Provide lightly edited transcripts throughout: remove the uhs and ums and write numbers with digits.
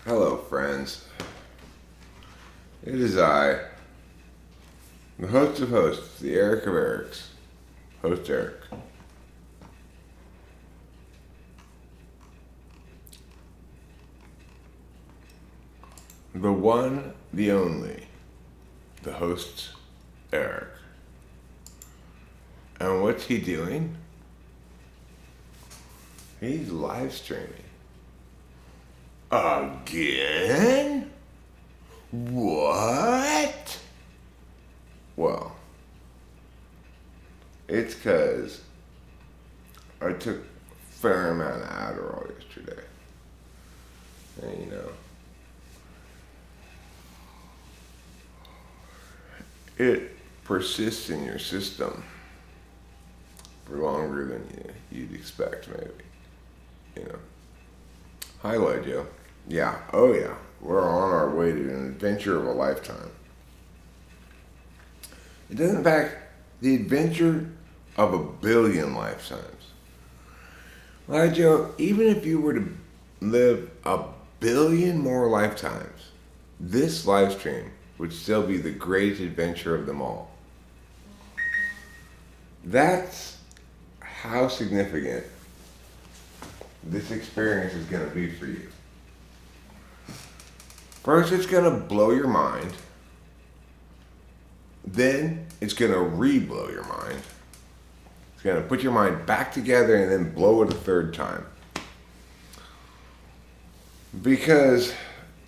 Hello, friends. It is I, the host of hosts, the Eric of Erics, host Eric. The one, the only, the host Eric. And what's he doing? He's live streaming. Again? What? Well, it's because I took a fair amount of Adderall yesterday. And it persists in your system for longer than you'd expect, maybe. Hi, Joe. Yeah, oh yeah. We're on our way to an adventure of a lifetime. It doesn't, in fact, the adventure of a billion lifetimes. Joe, even if you were to live a billion more lifetimes, this live stream would still be the greatest adventure of them all. That's how significant this experience is going to be for you. First, it's going to blow your mind. Then, it's going to re-blow your mind. It's going to put your mind back together and then blow it a third time. Because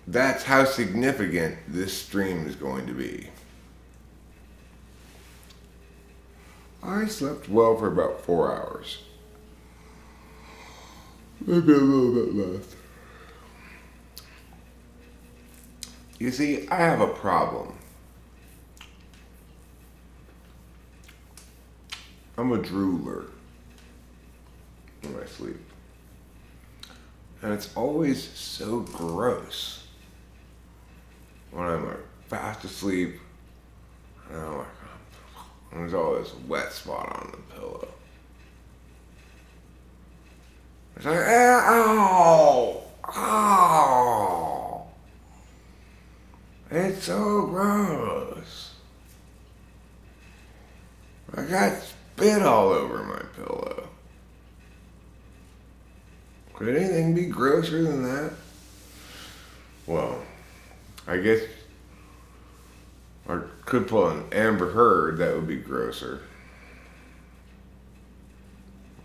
that's how significant this stream is going to be. I slept well for about 4 hours. Maybe a little bit less. You see, I have a problem. I'm a drooler when I sleep. And it's always so gross when I'm fast asleep and there's always a wet spot on the pillow. It's like, ow! Ow! It's so gross. I got spit all over my pillow. Could anything be grosser than that? Well, I guess I could pull an Amber Heard, that would be grosser.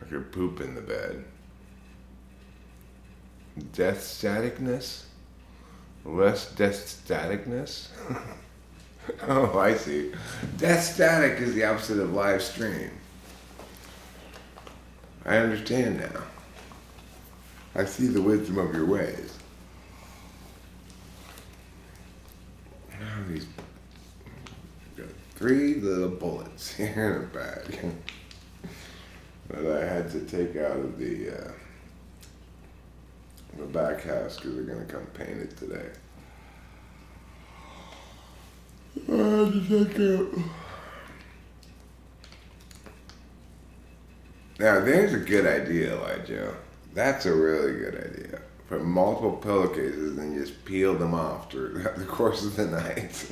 I could poop in the bed. Death staticness? Less death staticness? Oh, I see. Death static is the opposite of live stream. I understand now. I see the wisdom of your ways. Now these got 3 little bullets here in a bag that I had to take out of the back house because they're going to come paint it today. I had to take out. Now, there's a good idea, Elijah. That's a really good idea. Put multiple pillowcases and just peel them off through the course of the night.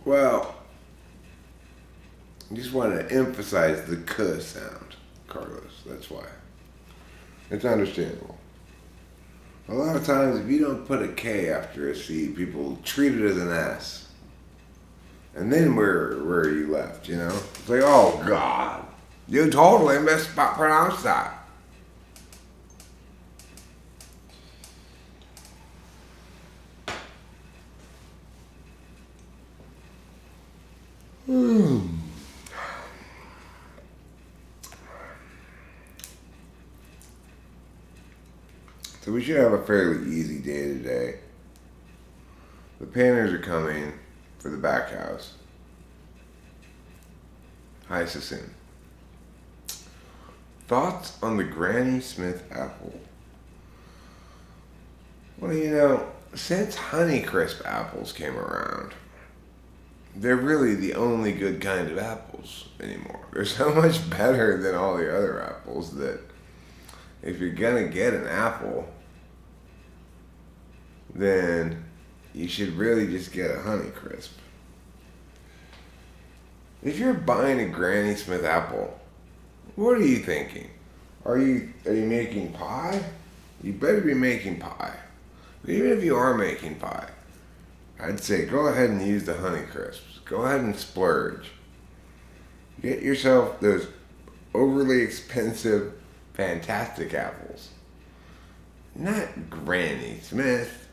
Well, I just want to emphasize the "k" sound, Carlos. That's why. It's understandable. A lot of times, if you don't put a K after a C, people treat it as an S. And then where are you left, It's like, oh, God, you totally mispronounced that. So we should have a fairly easy day today. The painters are coming for the back house. Hi, Sassoon. Thoughts on the Granny Smith apple? Well, you know, since Honeycrisp apples came around, they're really the only good kind of apples anymore. They're so much better than all the other apples that if you're gonna get an apple, then you should really just get a Honeycrisp. If you're buying a Granny Smith apple, what are you thinking? Are you making pie? You better be making pie. But even if you are making pie, I'd say go ahead and use the Honeycrisps. Go ahead and splurge. Get yourself those overly expensive, fantastic apples. Not Granny Smith.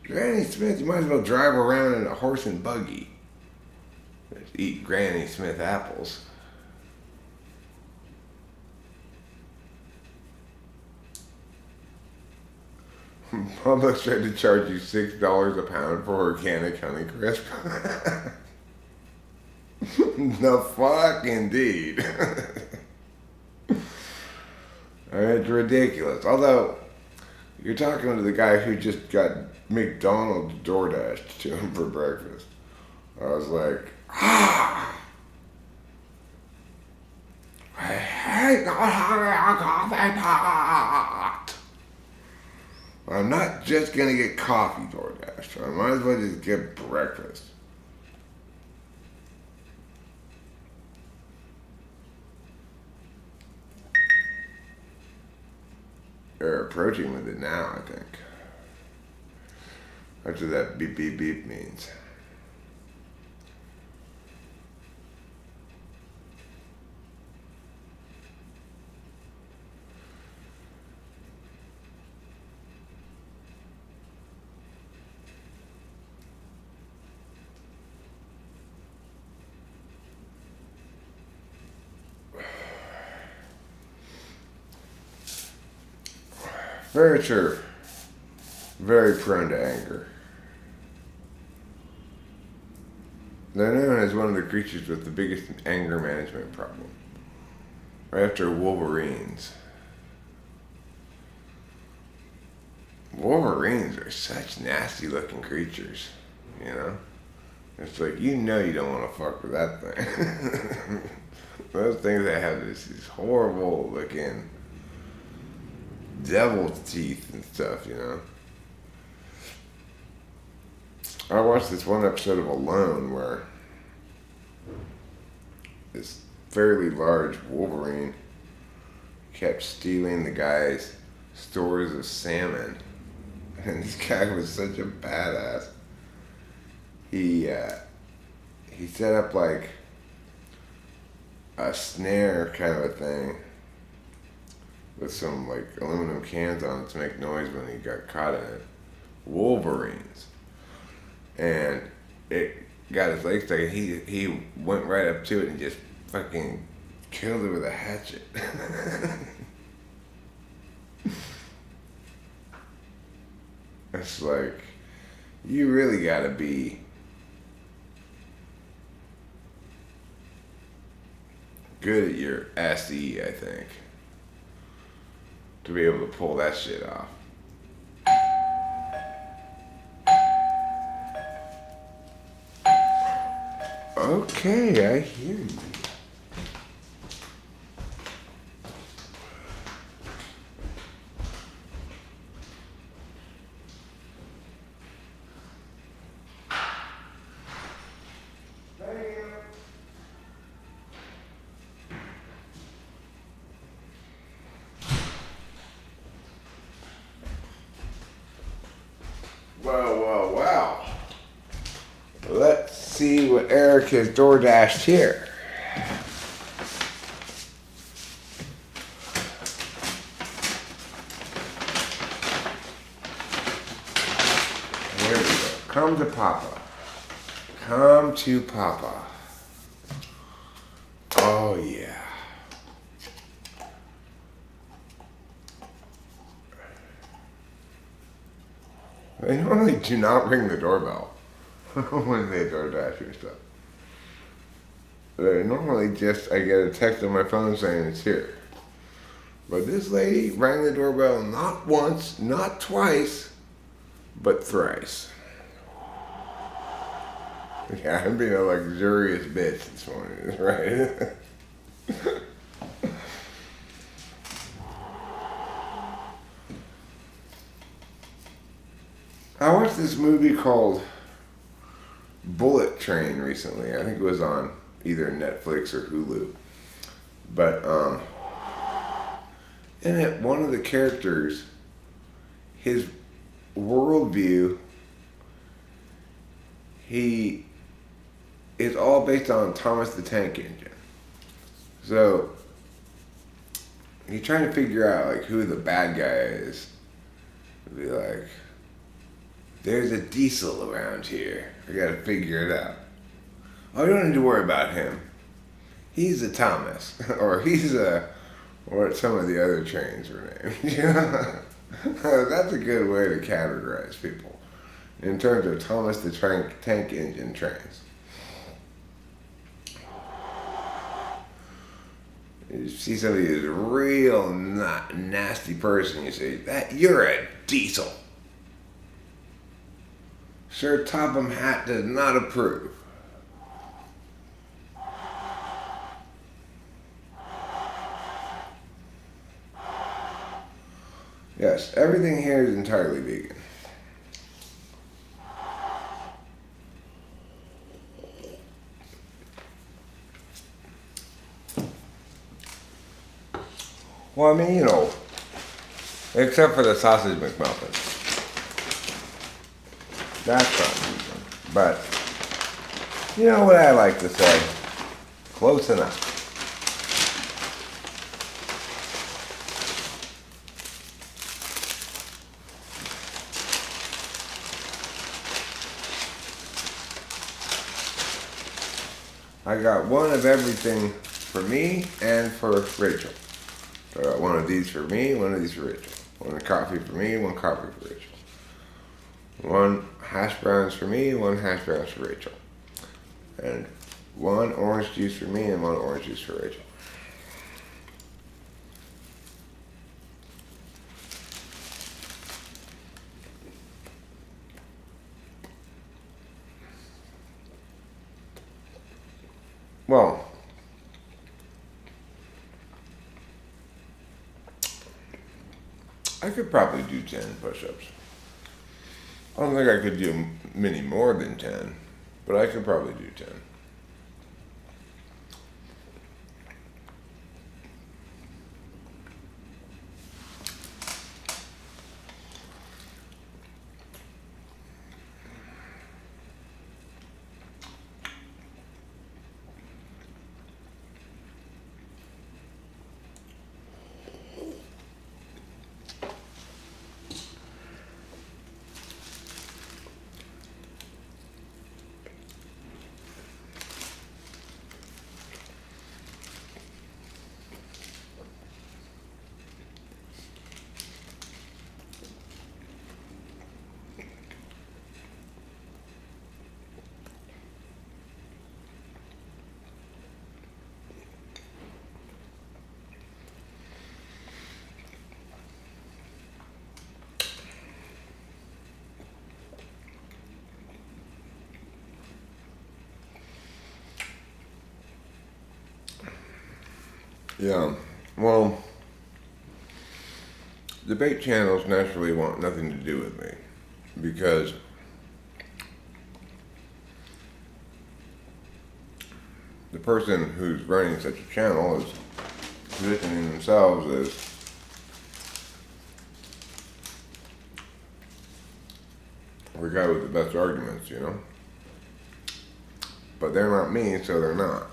Granny Smith, you might as well drive around in a horse and buggy. Just eat Granny Smith apples. Publix tried to charge you $6 a pound for organic Honeycrisp. The fuck indeed. It's ridiculous. Although, you're talking to the guy who just got McDonald's DoorDashed to him for breakfast. I was like, I hate not having a coffee pot. I'm not just gonna get coffee DoorDashed. I might as well just get breakfast. They're approaching with it now, I think. That's what that beep beep beep means. Furniture, very prone to anger. They're known as one of the creatures with the biggest anger management problem. Right after wolverines. Wolverines are such nasty looking creatures, you know? It's like, you don't want to fuck with that thing. Those things that have these horrible looking devil's teeth and stuff, you know. I watched this one episode of Alone where this fairly large wolverine kept stealing the guy's stores of salmon, and this guy was such a badass. He set up like a snare kind of a thing with some like aluminum cans on it to make noise when he got caught in it. Wolverines. And it got his legs stuck, and he went right up to it and just fucking killed it with a hatchet. It's like, you really gotta be good at your SE, I think, to be able to pull that shit off. Okay, I hear you. Well. Let's see what Eric has DoorDashed here. Here we go. Come to Papa. Come to Papa. Oh, yeah. They normally do not ring the doorbell when they DoorDash your stuff. Normally just I get a text on my phone saying it's here. But this lady rang the doorbell not once, not twice, but thrice. Yeah, I'm being a luxurious bitch this morning, right? I watched this movie called Bullet Train recently. I think it was on either Netflix or Hulu. But in it, one of the characters, his worldview, he is all based on Thomas the Tank Engine. So he's trying to figure out like who the bad guy is. Be like, there's a diesel around here. I gotta figure it out. Oh, you don't need to worry about him. He's a Thomas, or he's a, what some of the other trains were named. You know, that's a good way to categorize people in terms of Thomas the Tank Engine trains. You see somebody who's a real nasty person, you say, "That you're a diesel." Sir Topham Hatt does not approve. Yes, everything here is entirely vegan. Well, I mean, you know, except for the sausage McMuffin. That's not vegan. But, you know what I like to say? Close enough. I got one of everything for me and for Rachel. So I got one of these for me, one of these for Rachel. One coffee for me, one coffee for Rachel. One hash browns for me, one hash browns for Rachel. And one orange juice for me and one orange juice for Rachel. Well, I could probably do 10 push-ups. I don't think I could do many more than 10, but I could probably do 10. Yeah, well, debate channels naturally want nothing to do with me because the person who's running such a channel is positioning themselves as the guy with the best arguments, you know? But they're not me, so they're not.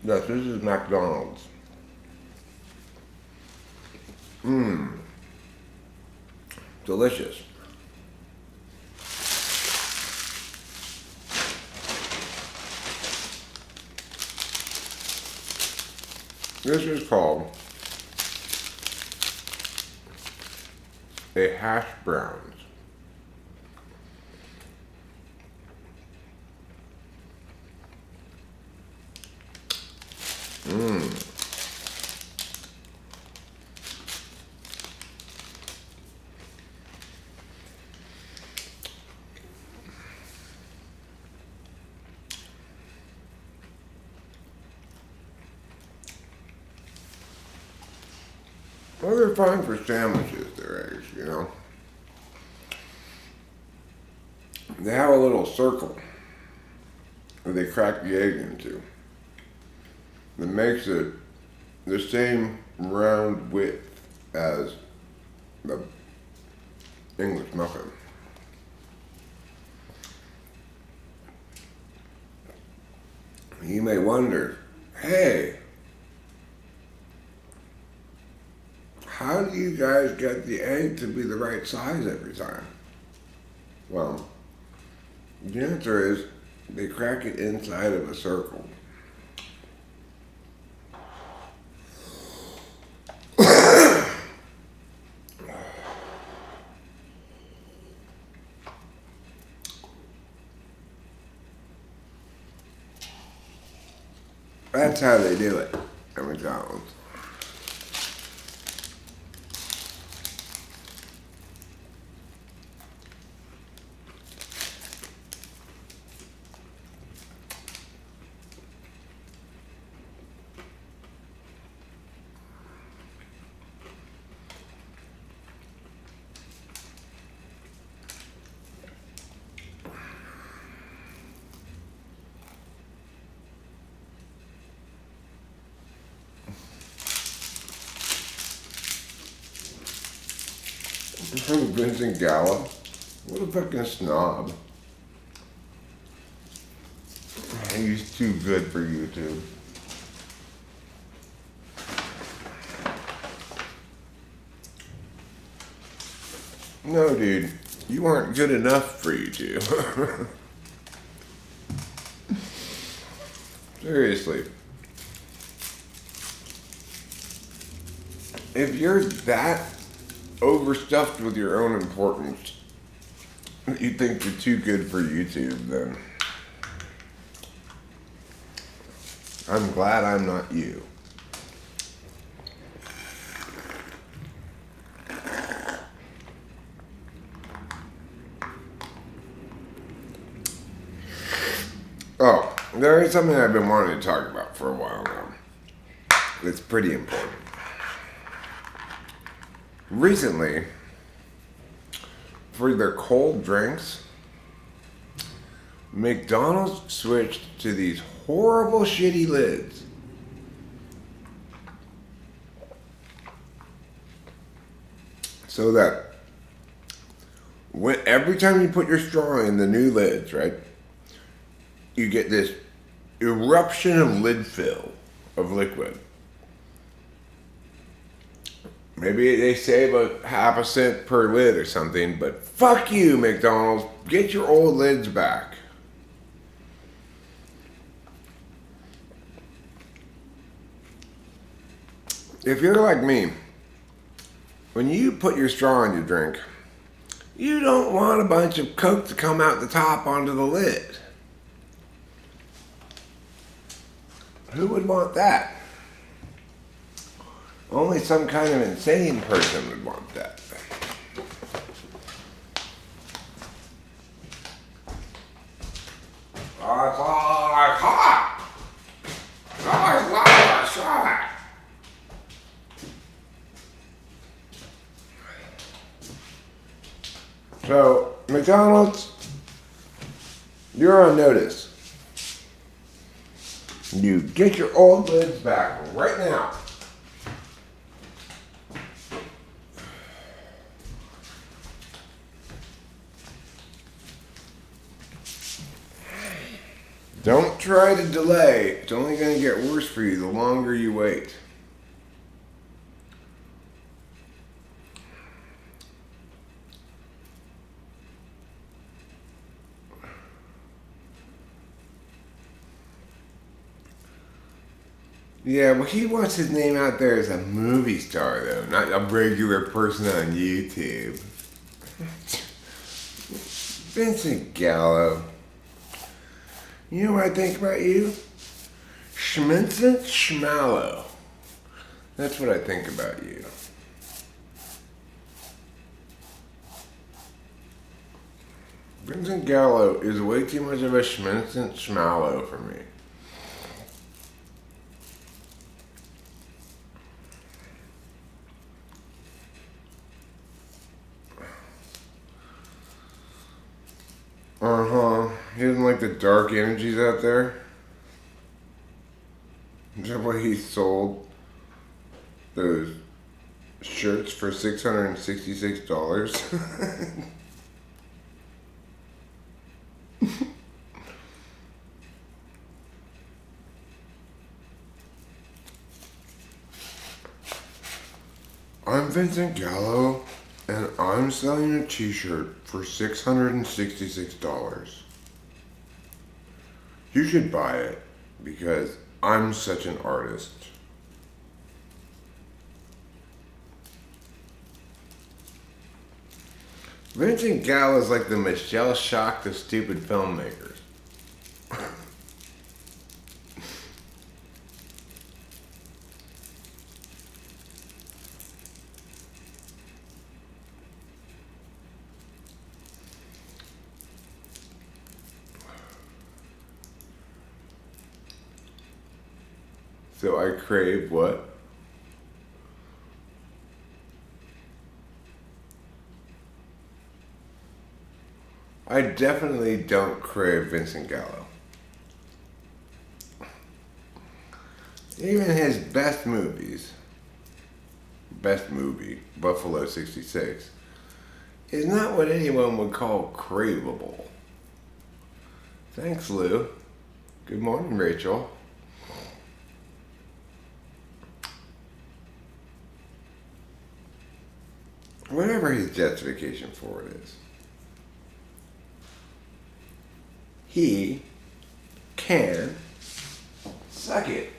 Yes, this is McDonald's. Delicious. This is called a hash browns. Well, they're fine for sandwiches, their eggs, you know. They have a little circle that they crack the egg into that makes it the same round width as the English muffin. You may wonder, hey, how do you guys get the egg to be the right size every time? Well, the answer is they crack it inside of a circle. That's how they do it at McDonald's. Vincent Gallo? What a fucking snob. He's too good for YouTube. No, dude. You weren't good enough for YouTube. Seriously. If you're that overstuffed with your own importance, you think you're too good for YouTube, then I'm glad I'm not you. Oh, there is something I've been wanting to talk about for a while now. It's pretty important. Recently, for their cold drinks, McDonald's switched to these horrible, shitty lids. So that every time you put your straw in the new lids, right, you get this eruption of lid fill of liquid. Maybe they save a half a cent per lid or something, but fuck you, McDonald's. Get your old lids back. If you're like me, when you put your straw in your drink, you don't want a bunch of Coke to come out the top onto the lid. Who would want that? Only some kind of insane person would want that. So, McDonald's, you're on notice. You get your old lids back right now. Don't try to delay. It's only going to get worse for you the longer you wait. Yeah, well, he wants his name out there as a movie star, though, not a regular person on YouTube. Vincent Gallo. You know what I think about you? Schmincent Schmallow. That's what I think about you. Vincent Gallo is way too much of a Schmincent Schmallow for me. He doesn't like the dark energies out there. Is that why he sold those shirts for $666? I'm Vincent Gallo, and I'm selling a t-shirt for $666. You should buy it, because I'm such an artist. Vincent Gallo is like the Michelle Shock of stupid filmmakers. So I crave what? I definitely don't crave Vincent Gallo. Even his best movie, Buffalo 66, is not what anyone would call craveable. Thanks, Lou. Good morning, Rachel. Whatever his justification for it is, he can suck it.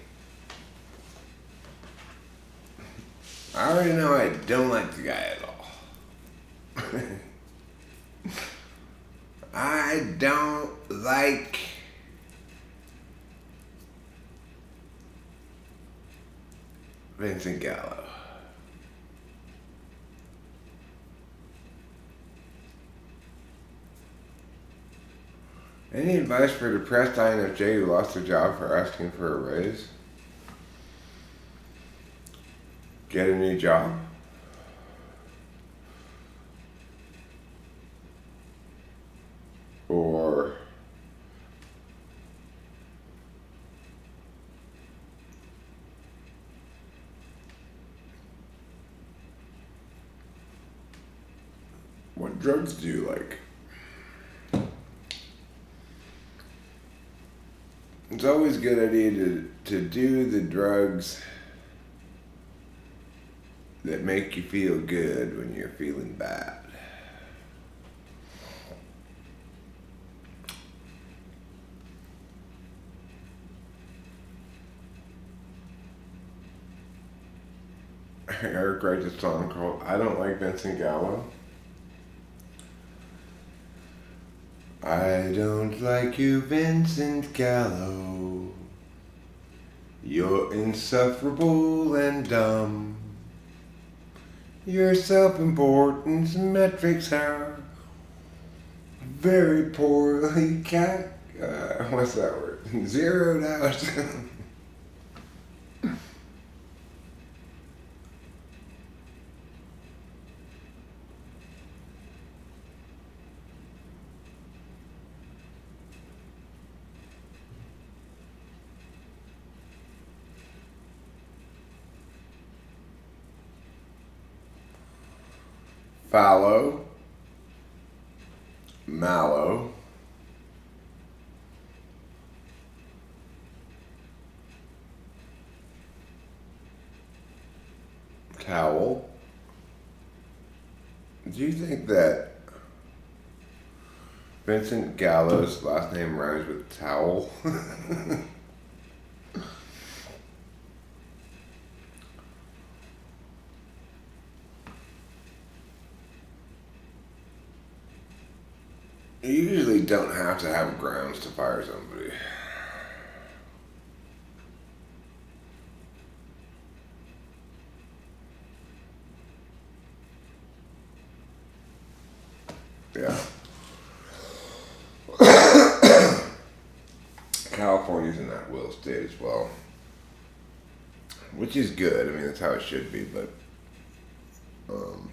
I already know I don't like the guy at all. I don't like Vincent Gallo. Any advice for depressed INFJ who lost their job for asking for a raise? Get a new job. Or what drugs do you like? It's always a good idea to do the drugs that make you feel good when you're feeling bad. Eric writes a song called I Don't Like Vincent Gallo. I don't like you, Vincent Gallo. You're insufferable and dumb. Your self-importance metrics are very poorly what's that word? Zeroed out. Fallow, mallow, towel. Do you think that Vincent Gallo's last name rhymes with towel? You usually don't have to have grounds to fire somebody. Yeah. California's in that will state as well, which is good. I mean, that's how it should be, but um,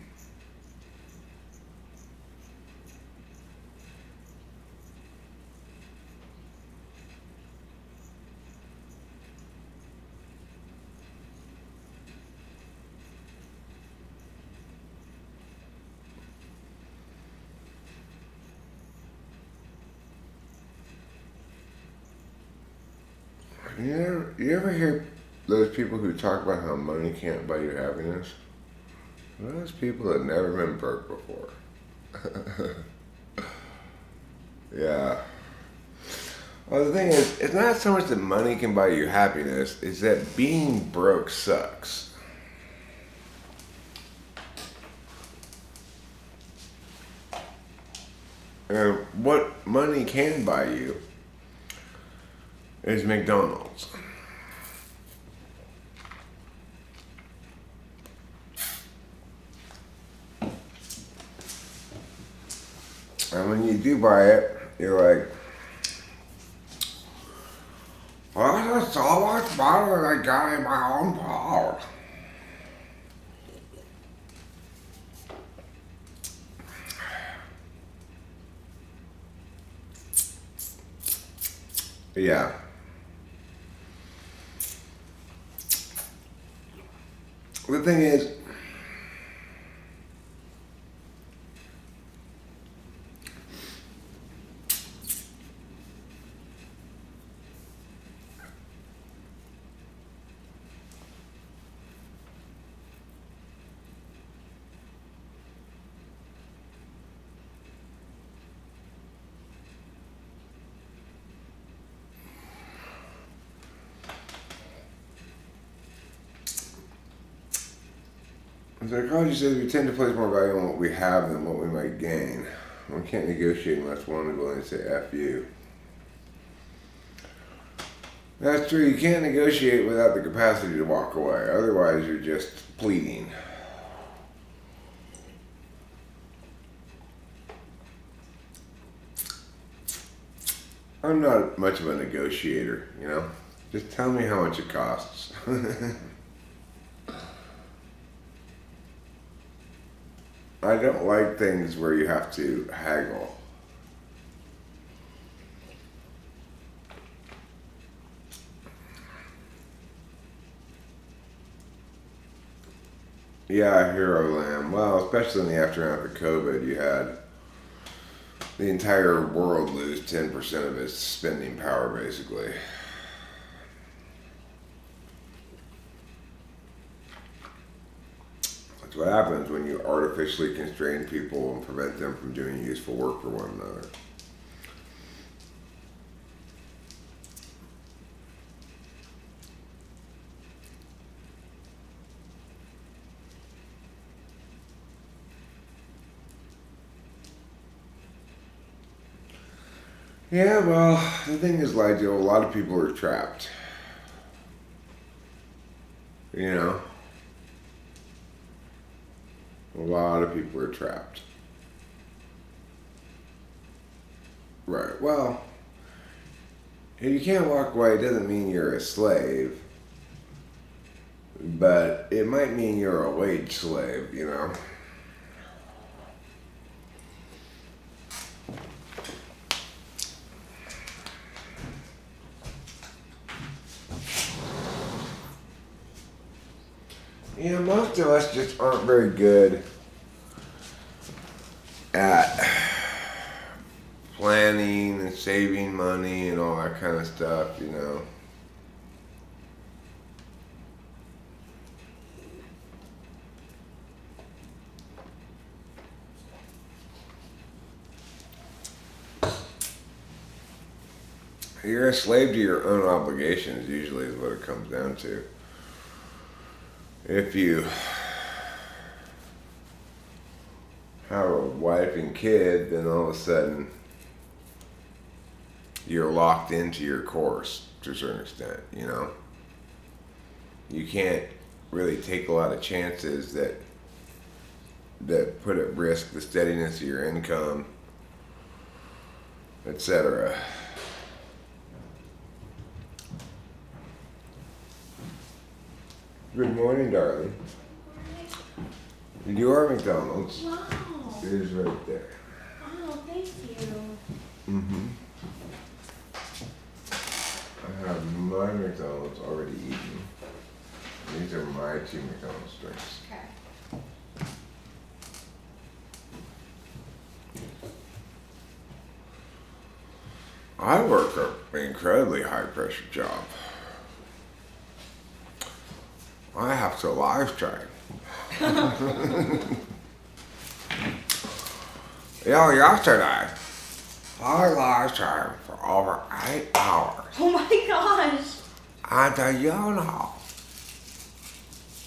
you ever hear those people who talk about how money can't buy you happiness? Those people have never been broke before. Yeah. Well, the thing is, it's not so much that money can buy you happiness, it's that being broke sucks. And what money can buy you is McDonald's. And when you do buy it, you're like, well, it's so much better than I got in my own power. Yeah. The thing is, psychology says we tend to place more value on what we have than what we might gain. We can't negotiate unless one is willing to say F you. That's true, you can't negotiate without the capacity to walk away. Otherwise, you're just pleading. I'm not much of a negotiator, you know? Just tell me how much it costs. I don't like things where you have to haggle. Yeah, Hero Lamb. Well, especially in the aftermath of COVID, you had the entire world lose 10% of its spending power, basically. That's what happens when you artificially constrain people and prevent them from doing useful work for one another. Yeah, well, the thing is, like, a lot of people are trapped. You know? A lot of people are trapped. Right. Well, if you can't walk away, it doesn't mean you're a slave. But it might mean you're a wage slave, you know? You know, most of us just aren't very good at planning and saving money and all that kind of stuff, you know. You're a slave to your own obligations, usually, is what it comes down to. If you have a wife and kid, then all of a sudden you're locked into your course to a certain extent, you know? You can't really take a lot of chances that put at risk the steadiness of your income, etc. Good morning, darling. Your McDonald's is right there. Oh, thank you. Mm-hmm. I have my McDonald's already eaten. These are my 2 McDonald's drinks. Okay. I work an incredibly high pressure job. I have to live stream. Yesterday, I live streamed for over 8 hours. Oh my gosh. And do you know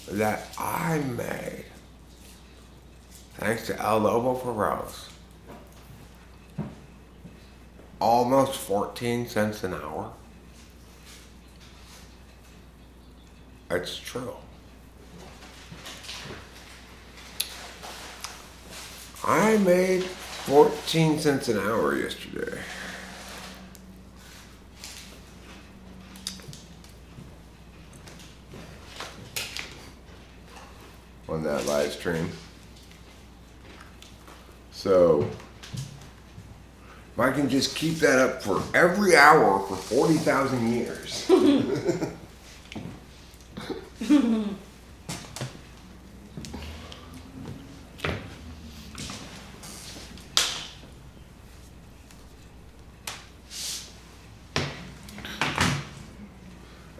that I made, thanks to El Lobo Feroz, almost 14 cents an hour? It's true. I made 14 cents an hour yesterday. On that live stream. So, if I can just keep that up for every hour for 40,000 years.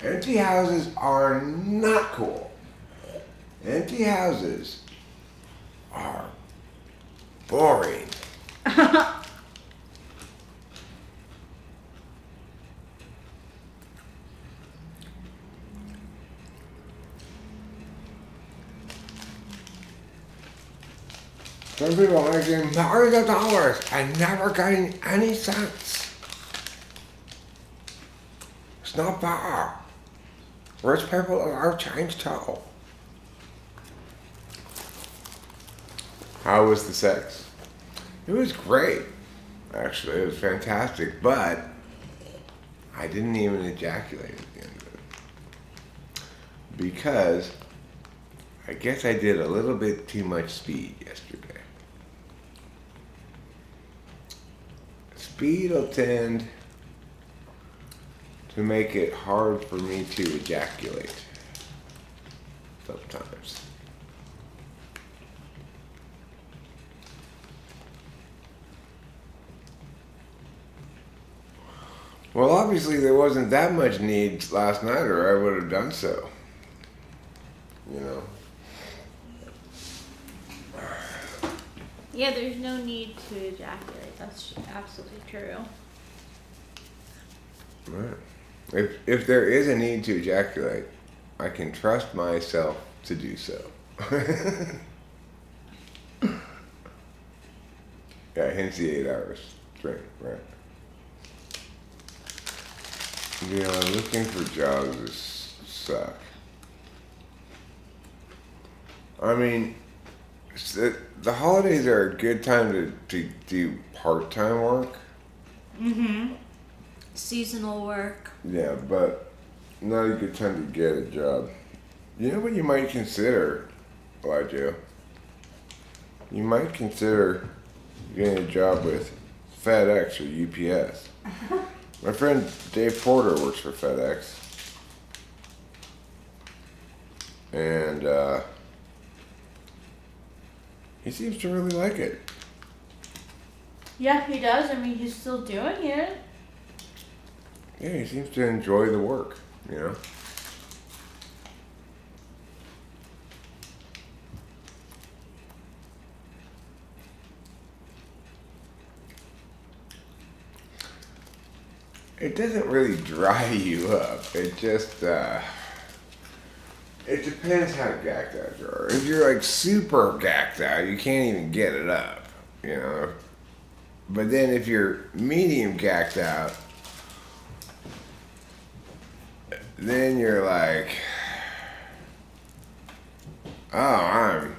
Empty houses are not cool. Empty houses are boring. Some people are making millions of dollars and never getting any cents. It's not fair. Rich people are changed too. How was the sex? It was great. Actually, it was fantastic, but I didn't even ejaculate at the end of it. Because I guess I did a little bit too much speed yesterday. Speed will tend to make it hard for me to ejaculate sometimes. Well, obviously there wasn't that much need last night or I would have done so. You know? Yeah, there's no need to ejaculate. That's absolutely true. Right. If there is a need to ejaculate, I can trust myself to do so. Yeah, hence the 8 hours drink, right? Yeah, looking for jobs is suck. I mean, the holidays are a good time to do part-time work. Mm-hmm. Seasonal work. Yeah, but not a good time to get a job. You know what you might consider, Elijah? You might consider getting a job with FedEx or UPS. My friend Dave Porter works for FedEx. And he seems to really like it. Yeah, he does. I mean, he's still doing it. Yeah, he seems to enjoy the work, you know? It doesn't really dry you up. It just, it depends how gacked out you are. If you're like super gacked out, you can't even get it up, you know? But then if you're medium gacked out, then you're like, oh, I'm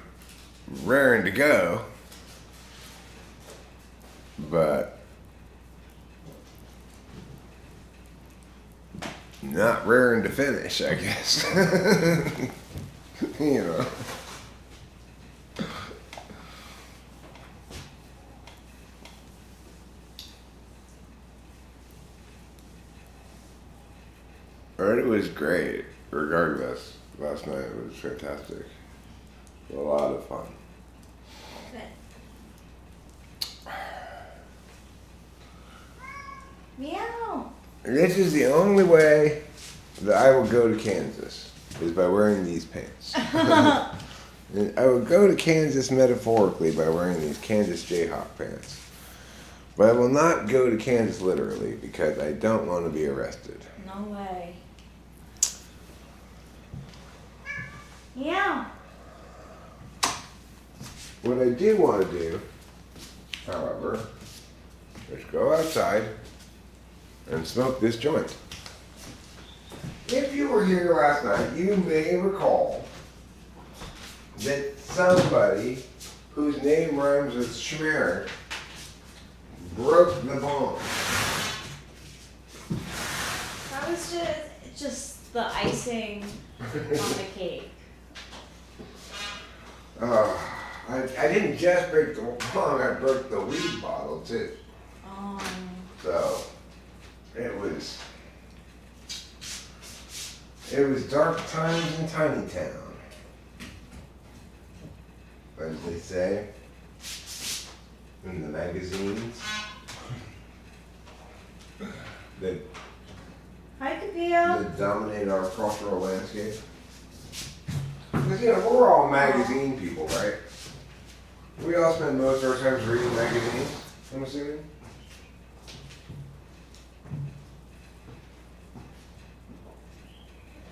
raring to go. But not raring to finish, I guess. You know. But it was great, regardless. Last night it was fantastic. A lot of fun. Meow. This is the only way that I will go to Kansas, is by wearing these pants. And I will go to Kansas metaphorically by wearing these Kansas Jayhawk pants. But I will not go to Kansas literally because I don't want to be arrested. No way. Meow. What I do want to do, however, is go outside and smoke this joint. If you were here last night, you may recall that somebody whose name rhymes with Schmear broke the bond. That was just the icing on the cake. I didn't just break the bong, I broke the weed bottle too. So it was dark times in Tiny Town, as they say in the magazines that Hi, Kapia. dominate our cultural landscape. Because, you know, we're all magazine people, right? We all spend most of our time reading magazines, I'm assuming.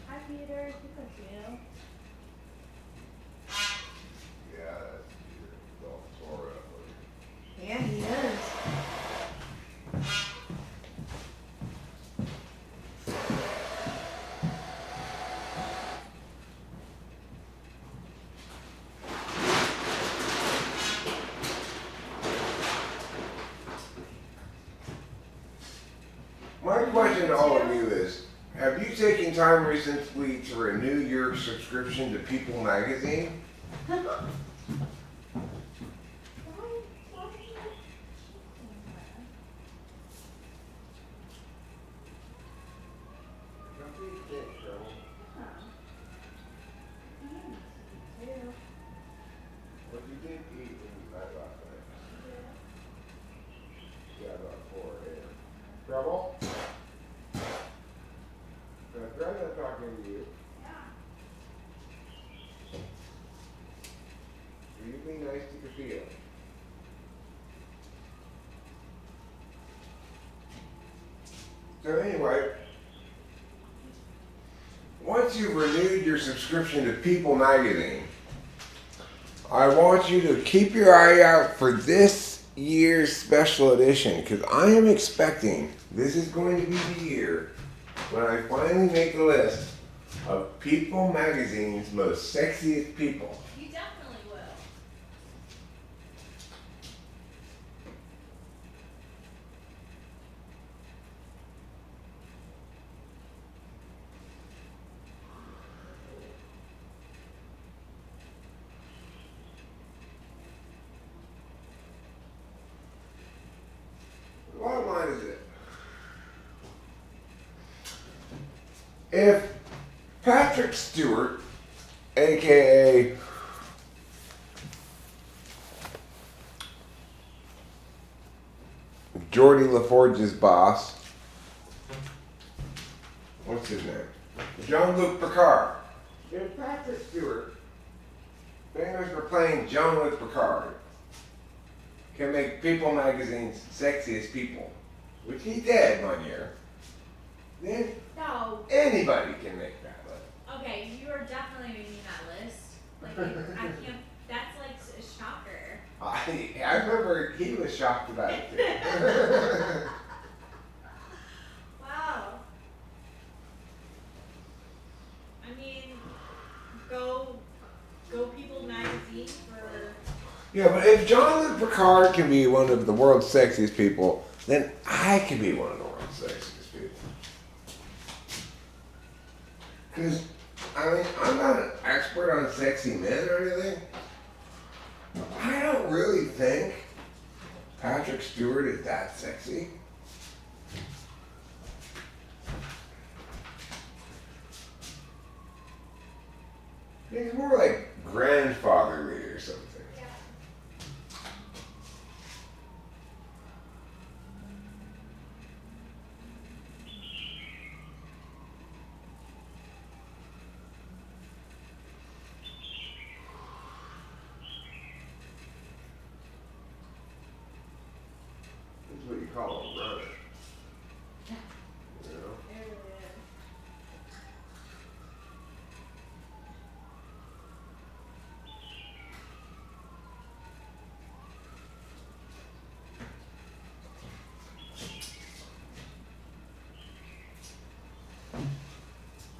Hi, Peter. Look at you. Yeah, that's Peter. All tore up. Yeah, he is. My question to all of you is, have you taken time recently to renew your subscription to People magazine? What you did eat last night? Yeah, about 4 a.m. Trouble? I'm not talking to you. Will you be nice to Sophia? So anyway, once you've renewed your subscription to People magazine, I want you to keep your eye out for this year's special edition, because I am expecting this is going to be the year when I finally make the list of People magazine's most sexiest people. You definitely will. The bottom line is this. If Patrick Stewart, aka Geordie LaForge's boss, what's his name? Jean-Luc Picard. If Patrick Stewart, famous for playing Jean-Luc Picard, can make People magazine's sexiest people, which he did one year, then No. anybody can make that list. Okay, you are definitely making that list. Like, I can't. That's like a shocker. I remember he was shocked about it too. Wow. I mean, go People magazine for. Yeah, but if Jonathan Picard can be one of the world's sexiest people, then I can be one of the world's sexiest people. Because, I mean, I'm not an expert on sexy men or anything. I don't really think Patrick Stewart is that sexy. He's more like grandfatherly or something. That's what you call a runner. You know? It really is.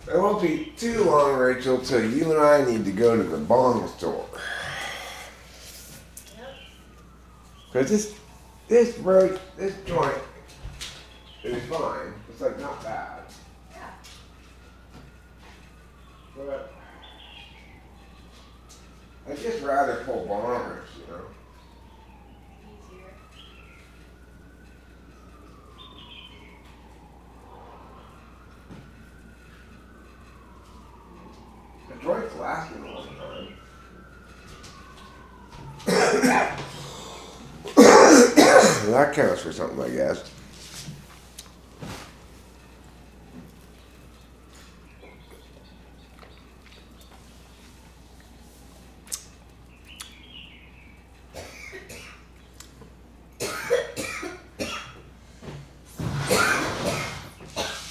It won't be too long, Rachel, till you and I need to go to the bong store. Yep. Cause this joint is fine. It's like not bad. Yeah. But I'd just rather pull bombers, you know. Easier. The joint's lasting a long time. That counts for something, I guess.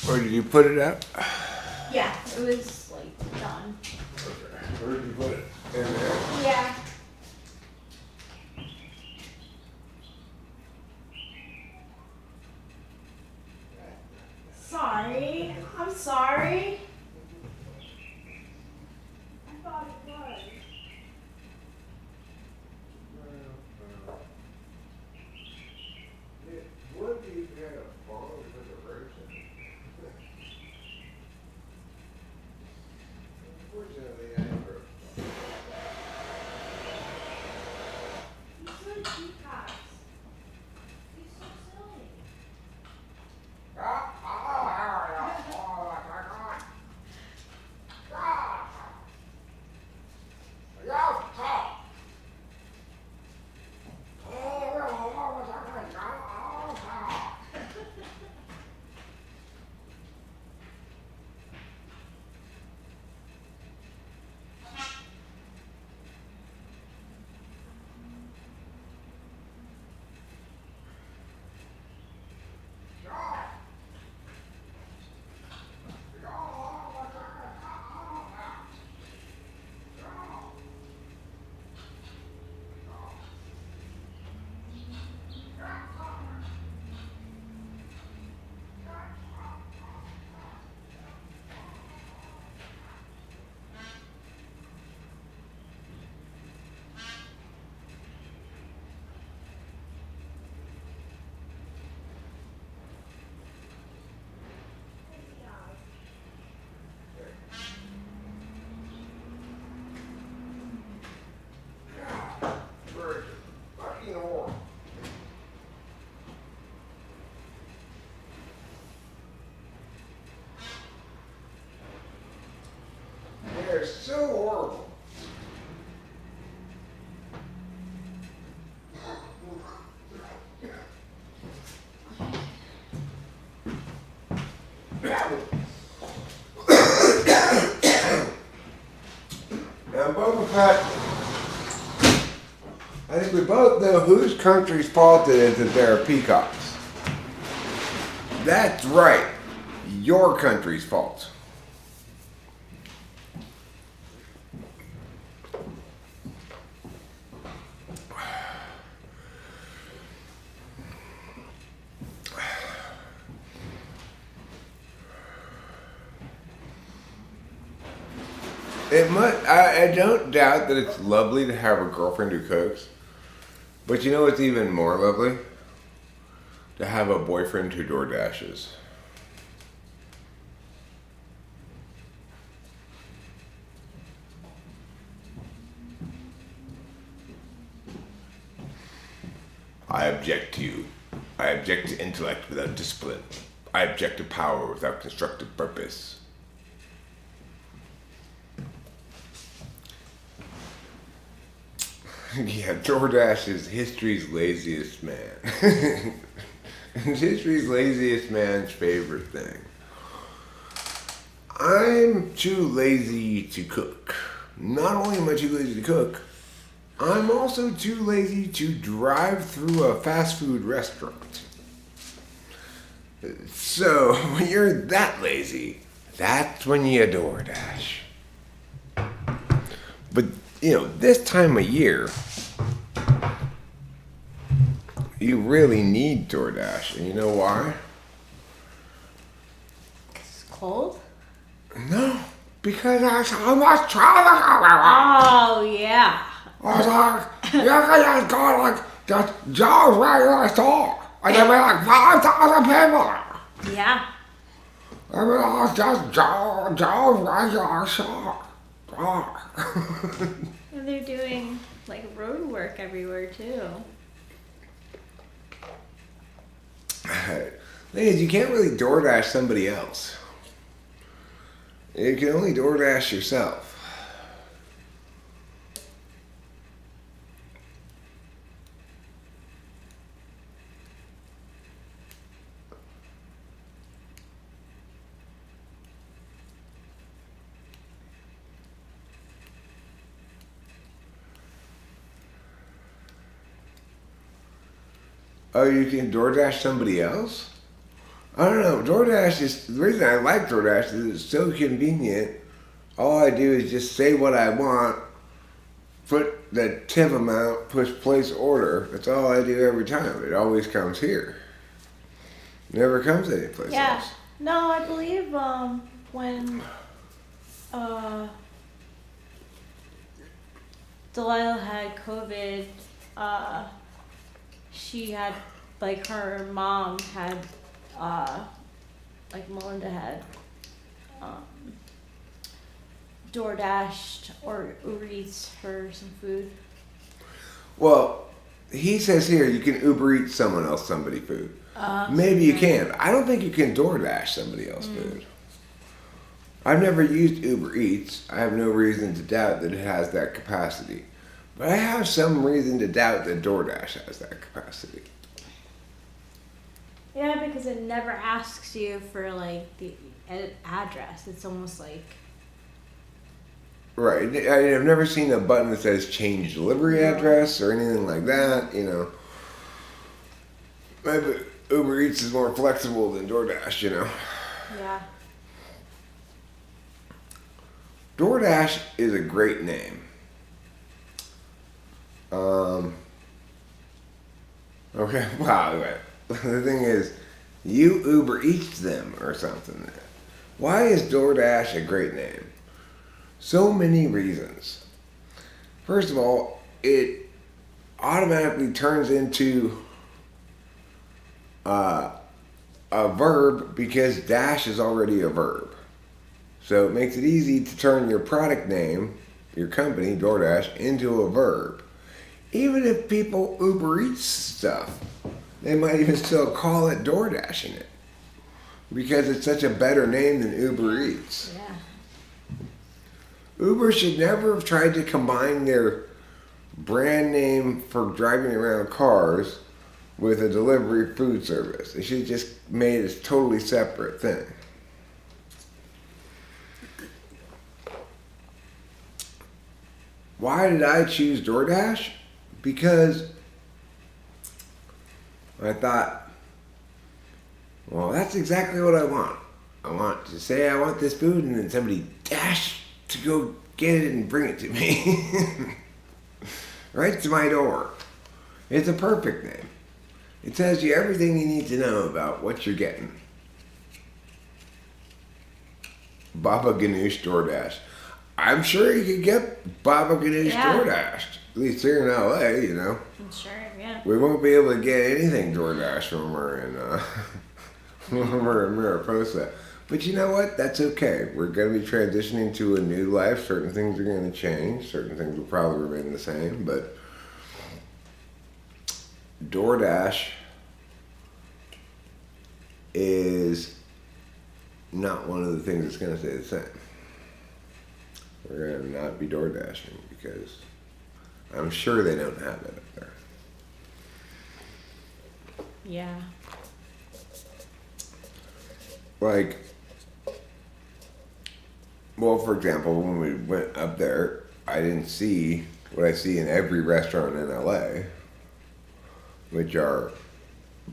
Where did you put it at? Yeah, it was like done. Okay. Where did you put it? In there. Yeah. Sorry. I'm sorry. I thought it was. It would be if you had a bong with a roach in it. Unfortunately, I never. He's so peacocks. He's so silly. Fucking whore. They're so horrible. Now, Boba Fett, I think we both know whose country's fault it is that there are peacocks. That's right. Your country's fault. It must. I don't doubt that it's lovely to have a girlfriend who cooks. But you know what's even more lovely? To have a boyfriend who door dashes. I object to you. I object to intellect without discipline. I object to power without constructive purpose. Yeah, DoorDash is history's laziest man. History's laziest man's favorite thing. I'm too lazy to cook. Not only am I too lazy to cook, I'm also too lazy to drive through a fast food restaurant. So, when you're that lazy, that's when you DoorDash. But, you know, this time of year, you really need DoorDash. And you know why? It's cold? No, because there's so much traffic everywhere. Oh, yeah. I was like, you can just go like, just Joe's regular store. And there'll be like 5,000 people. Yeah. I mean, it's just Joe's regular store. And they're doing like road work everywhere too. Thing is, you can't really DoorDash somebody else. You can only DoorDash yourself. Oh, you can DoorDash somebody else? I don't know. DoorDash is the reason I like DoorDash is it's so convenient. All I do is just say what I want, put the tip amount, push place order. That's all I do every time. It always comes here. Never comes anyplace Yeah. else. No, I believe when Delilah had COVID, she had like her mom had like Melinda had DoorDashed or Uber Eats for some food. Well, he says here you can Uber Eats someone else somebody food. Maybe you can. I don't think you can DoorDash somebody else food. I've never used Uber Eats. I have no reason to doubt that it has that capacity. But I have some reason to doubt that DoorDash has that capacity. Yeah, because it never asks you for like the address. It's almost like Right. I've never seen a button that says change delivery address or anything like that, you know. Maybe Uber Eats is more flexible than DoorDash, you know. yeah. DoorDash is a great name. Okay, wow. The thing is, you Uber Eats them or something. Why is DoorDash a great name? So many reasons. First of all, it automatically turns into a verb because dash is already a verb. So it makes it easy to turn your product name, your company, DoorDash, into a verb. Even if people Uber Eats stuff, they might even still call it DoorDashing it because it's such a better name than Uber Eats. Yeah. Uber should never have tried to combine their brand name for driving around cars with a delivery food service. They should have just made it a totally separate thing. Why did I choose DoorDash? Because I thought, well, that's exactly what I want. I want to say I want this food and then somebody dash to go get it and bring it to me. Right to my door. It's a perfect name. It tells you everything you need to know about what you're getting. Baba Ganoush DoorDash. I'm sure you could get Baba Ganoush Yeah. DoorDashed. At least here in LA, you know. I'm sure, yeah. We won't be able to get anything DoorDash when we're in when we're in Mariposa. But you know what? That's okay. We're going to be transitioning to a new life. Certain things are going to change. Certain things will probably remain the same. But DoorDash is not one of the things that's going to stay the same. We're going to not be door dashing because I'm sure they don't have it up there. Yeah. Like, well, for example, when we went up there, I didn't see what I see in every restaurant in LA, which are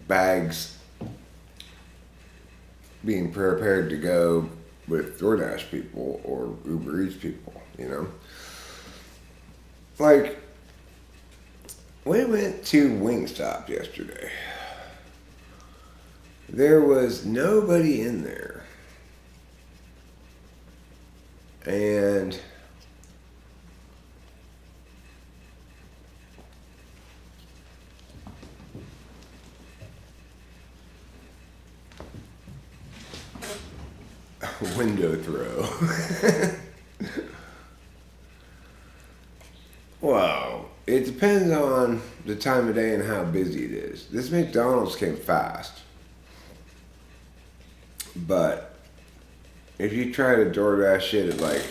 bags being prepared to go with DoorDash people or Uber Eats people, you know? Like, we went to Wingstop yesterday. There was nobody in there. And window throw. Well, it depends on the time of day and how busy it is. This McDonald's came fast. But if you try to DoorDash shit at like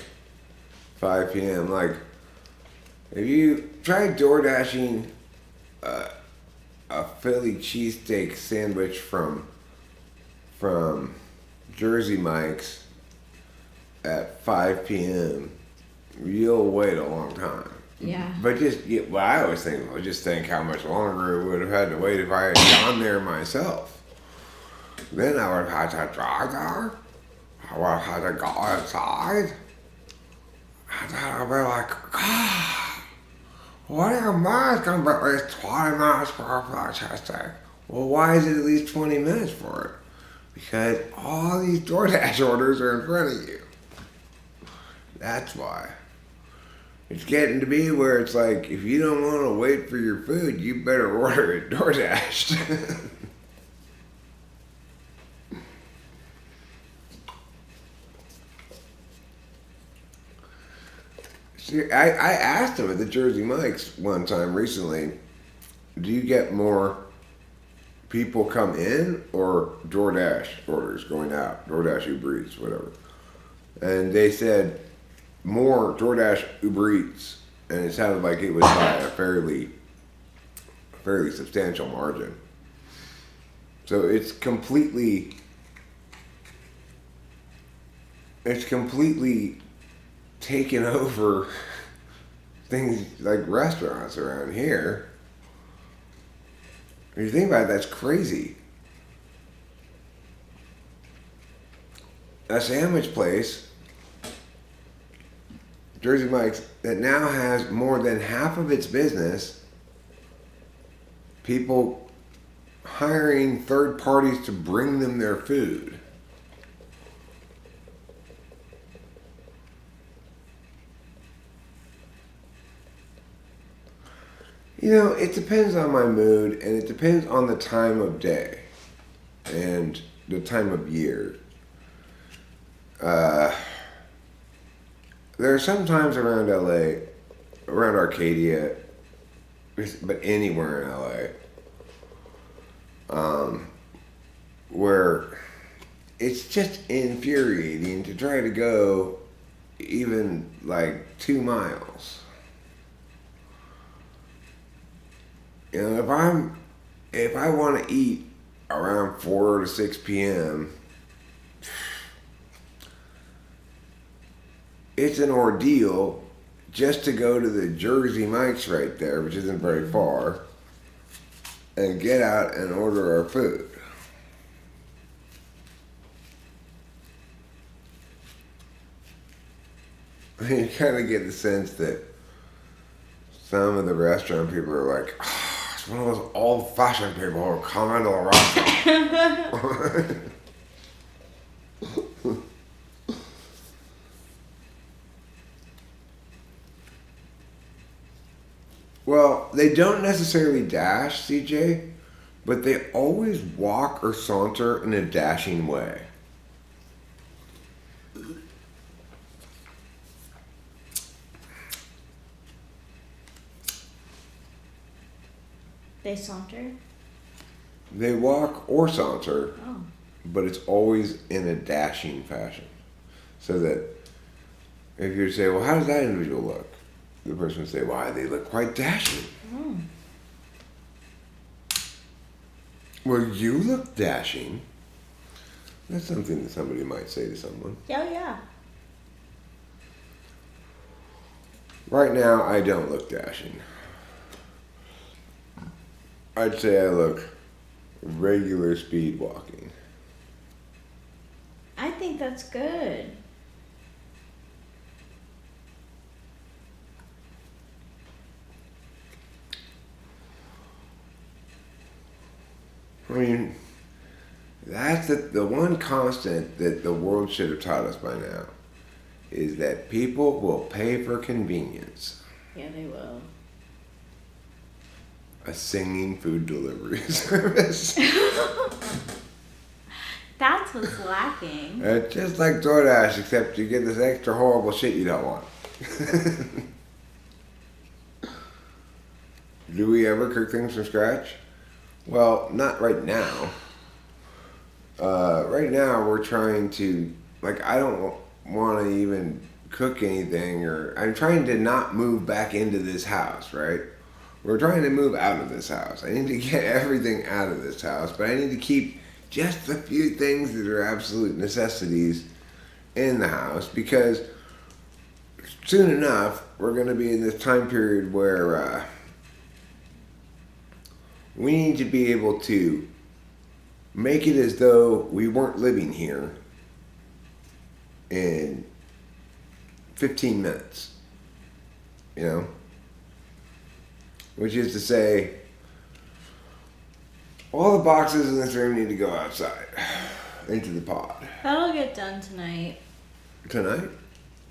5 p.m., like if you try DoorDashing a Philly cheesesteak sandwich from Jersey Mike's at 5 p.m., you'll wait a long time. Yeah. But well, I always think, well, just think how much longer I would have had to wait if I had gone there myself. Then I would have had to drive there. I would have had to go inside. And then I'd be like, God, what am I going to be at least 20 minutes for a cheesesteak? Well, why is it at least 20 minutes for it? Because all these DoorDash orders are in front of you. That's why. It's getting to be where it's like, if you don't want to wait for your food, you better order it DoorDash. See, I asked him at the Jersey Mike's one time recently, do you get more people come in or DoorDash orders going out? DoorDash, Uber Eats, whatever. And they said more DoorDash, Uber Eats. And it sounded like it was by a fairly substantial margin. So it's completely taken over things like restaurants around here. If you think about it, that's crazy. A sandwich place, Jersey Mike's, that now has more than half of its business people hiring third parties to bring them their food. You know, it depends on my mood, and it depends on the time of day and the time of year. There are some times around LA, around Arcadia, but anywhere in LA, where it's just infuriating to try to go even like 2 miles. You know, if I want to eat around 4 to 6 p.m., it's an ordeal just to go to the Jersey Mike's right there, which isn't very far, and get out and order our food. I mean, you kind of get the sense that some of the restaurant people are like, oh, it's one of those old-fashioned people who come into a restaurant. Well, they don't necessarily dash, CJ, but they always walk or saunter in a dashing way. They saunter. They walk or saunter, Oh. but it's always in a dashing fashion. So that if you say, well, how does that individual look? The person would say, why, they look quite dashing. Oh. Well, you look dashing. That's something that somebody might say to someone. Yeah, yeah. Right now, I don't look dashing. I'd say I look regular speed walking. I think that's good. I mean, that's the one constant that the world should have taught us by now, is that people will pay for convenience. Yeah, they will. A singing food delivery service. That's what's lacking. It's just like DoorDash, except you get this extra horrible shit you don't want. Do we ever cook things from scratch? Well, not right now. Right now we're trying to, like, I don't want to even cook anything, or I'm trying to not move back into this house, right? We're trying to move out of this house. I need to get everything out of this house, but I need to keep just a few things that are absolute necessities in the house, because soon enough we're going to be in this time period where we need to be able to make it as though we weren't living here in 15 minutes, you know? Which is to say, all the boxes in this room need to go outside, into the pod. That'll get done tonight. Tonight?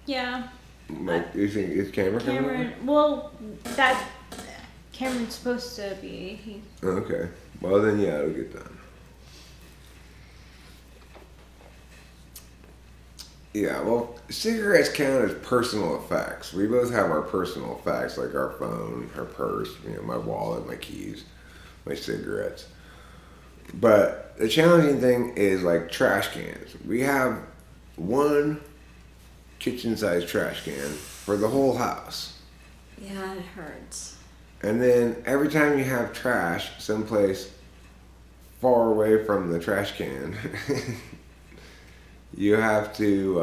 Yeah. Like, you think is camera coming Cameron, well, that Cameron's supposed to be. Okay. Well, then, yeah, it'll get done. Yeah, well, cigarettes count as personal effects. We both have our personal effects, like our phone, our purse, my wallet, my keys, my cigarettes. But the challenging thing is like trash cans. We have one kitchen-sized trash can for the whole house. Yeah, it hurts. And then every time you have trash someplace far away from the trash can, you have to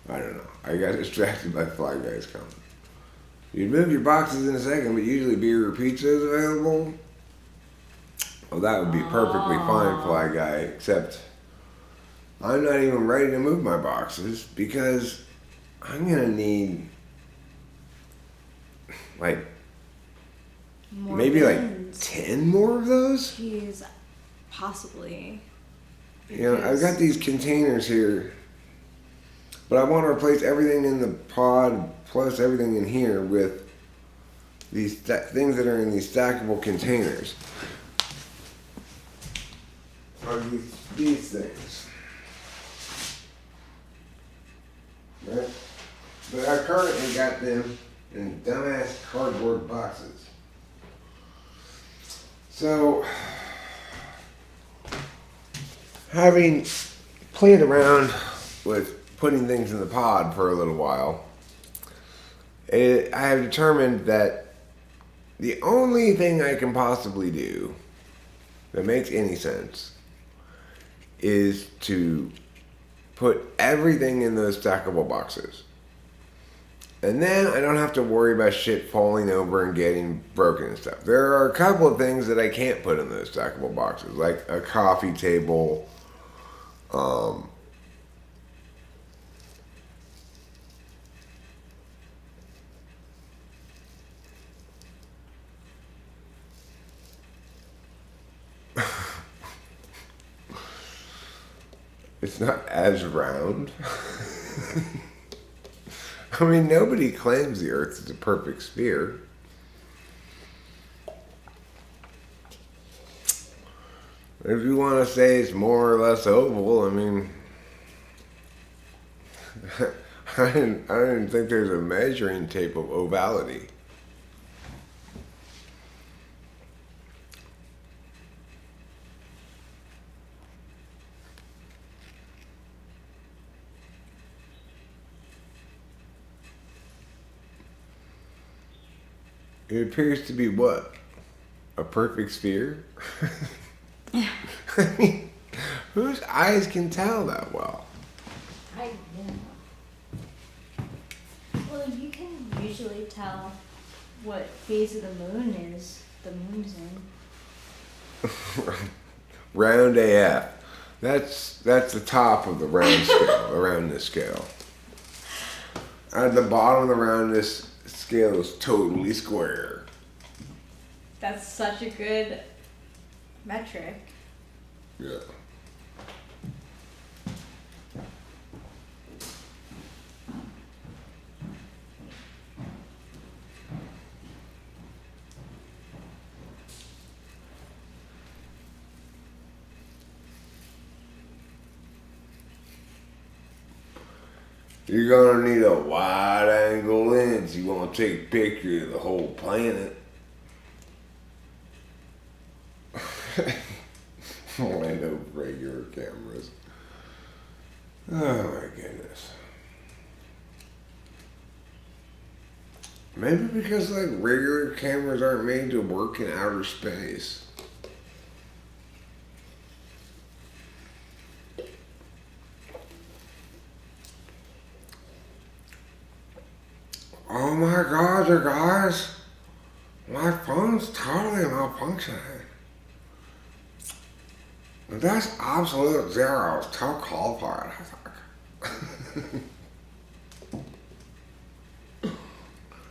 I don't know. I got distracted by Fly Guys coming. You'd move your boxes in a second, but usually beer or pizza is available. Well, that would be perfectly fine, Fly Guy, except I'm not even ready to move my boxes because I'm going to need like More maybe bins. like 10 more of those. Jeez, possibly. I've got these containers here, but I want to replace everything in the pod plus everything in here with these things that are in these stackable containers. Are these things. Right? But I currently got them in dumbass cardboard boxes. So, having played around with putting things in the pod for a little while, I have determined that the only thing I can possibly do that makes any sense is to put everything in those stackable boxes. And then I don't have to worry about shit falling over and getting broken and stuff. There are a couple of things that I can't put in those stackable boxes, like a coffee table, It's not as round. I mean, nobody claims the Earth is a perfect sphere. If you want to say it's more or less oval, I mean, I didn't think there's a measuring tape of ovality. It appears to be what? A perfect sphere? I mean, whose eyes can tell that well? I know. Well, you can usually tell what phase of the moon is the moon's in. Round AF. That's the top of the round scale, the roundness scale. At the bottom of the roundness scale is totally square. That's such a good metric. Yeah. You're gonna need a wide angle lens. You wanna take a picture of the whole planet. I know regular cameras. Oh my goodness. Maybe because like regular cameras aren't made to work in outer space. Oh my God, you guys. My phone's totally malfunctioning. That's absolute zero. It's too cold for it, I think.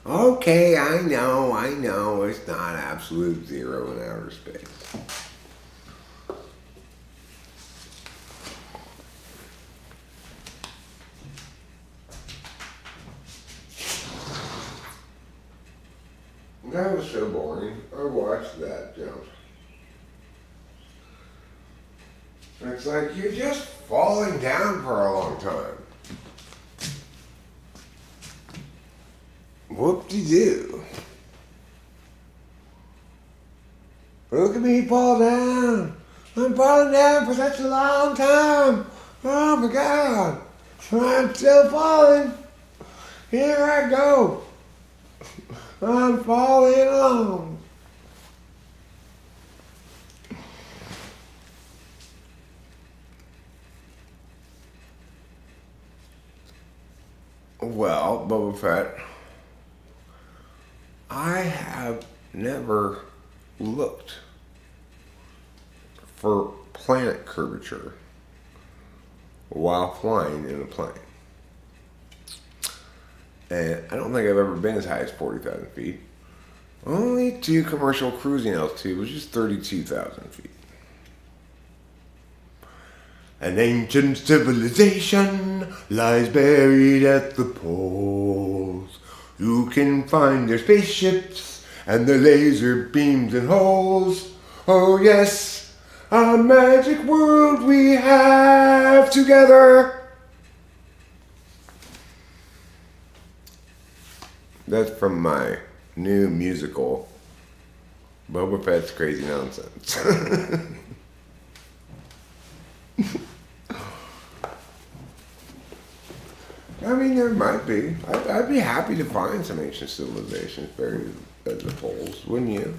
Okay, I know. It's not absolute zero in outer space. That was so boring. I watched that jump. It's like you're just falling down for a long time. Whoop-de-doo. Look at me fall down. I'm falling down for such a long time. Oh my God. I'm still falling. Here I go. I'm falling along. Well, Boba Fett, I have never looked for planet curvature while flying in a plane. And I don't think I've ever been as high as 40,000 feet. Only to commercial cruising altitude, which is 32,000 feet. An ancient civilization lies buried at the poles. You can find their spaceships and their laser beams and holes. Oh yes, a magic world we have together. That's from my new musical, Boba Fett's Crazy Nonsense. I mean, there might be. I'd be happy to find some ancient civilizations buried at the poles, wouldn't you?